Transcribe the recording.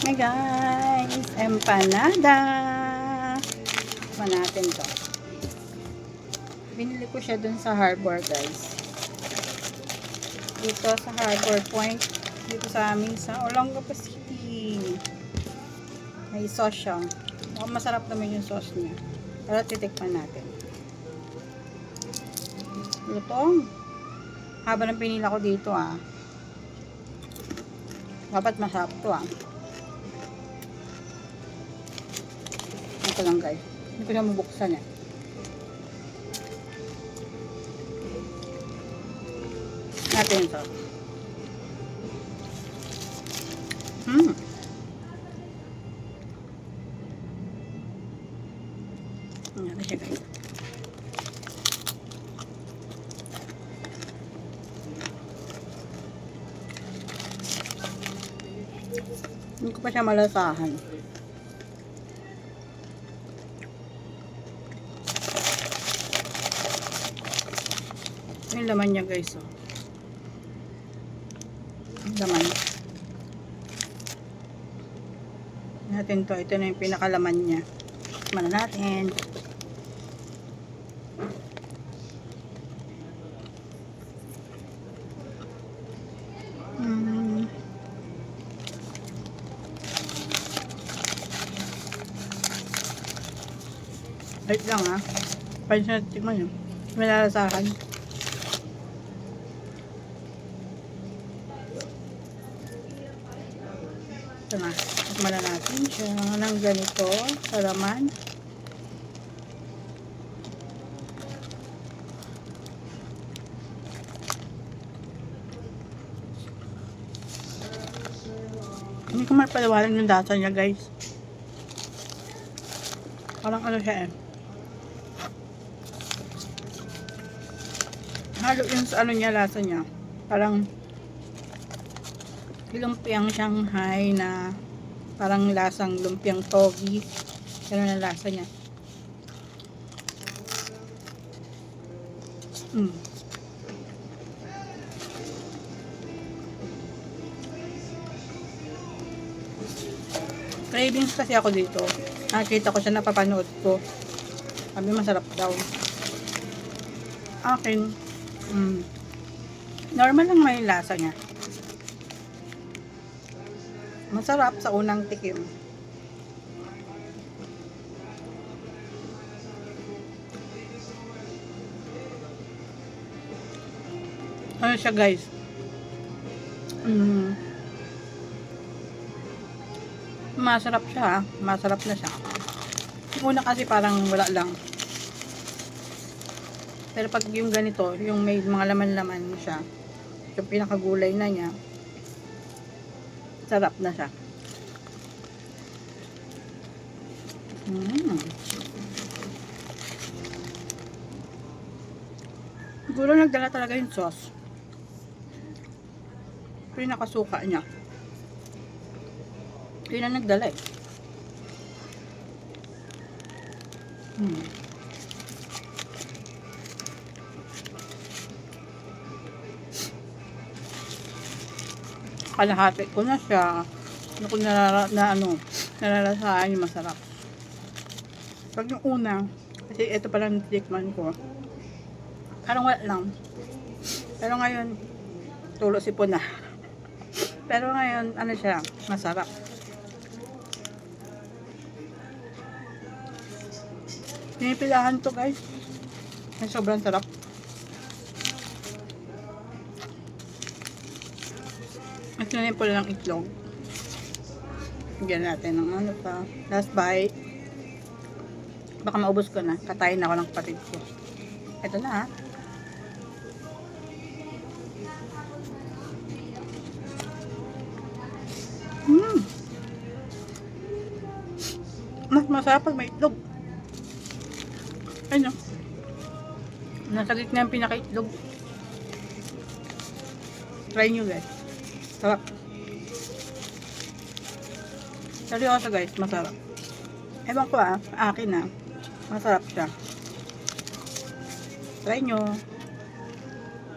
Hey guys, empanada. Tikman natin to. Binili ko siya dun sa Harbor guys. Dito sa Harbor Point. Dito sa amin sa Olongapo City. May sauce siya. Mukhang masarap naman yung sauce niya. Pero titikman natin. Lutong. Haba ng pinila ko dito Dapat masarap to Ito lang guys. Hindi ko siya mabuksan Natin ito. Natin siya guys. Hindi ko pa siya malasahan. Yung laman niya guys Ang laman natin to. Ito na yung pinakalaman niya. Tikman na natin. Wait lang Pwede siya tikman yun. May lalasahan. Ito na. Tikman na natin siya ng ganito. Sa laman. Hindi ko mapaliwanag yung data niya guys. Parang ano siya halo yung sa ano niya, lasa niya. Parang lumpiang Shanghai na parang lasang lumpiang togi. Ganun ang lasa niya. Cravings kasi ako dito. Nakita ko siya, napapanood ko. Sabi masarap daw. Akin, normal lang may lasa niya. Masarap sa unang tikim. Ano siya guys? Masarap siya Masarap na siya. Yung una kasi parang wala lang. Pero pag yung ganito, yung may mga laman-laman siya, yung pinakagulay na niya, sarap na siya. Siguro nagdala talaga yung sauce. Pinakasuka niya. Yun ang nagdala Kalahati ko na siya. Hindi ko nalalasahan yung masarap. Pag yung una, kasi ito pala natikman ko, parang wala lang. Pero ngayon, tulo sipon na. Pero ngayon, ano siya, masarap. Pinipilahan to guys. Ay, sobrang sarap. At yun po lang itlog. Bigyan natin ng ano pa. Last bite. Baka maubos ko na. Katayin ako ng kapatid ko. Ito na Mas masarap pag may itlog. Ayun nasa gitna yung pinaka-itlog. Try nyo guys. Sarap. Seryoso guys, masarap. Ewan ko akin masarap siya. Try nyo.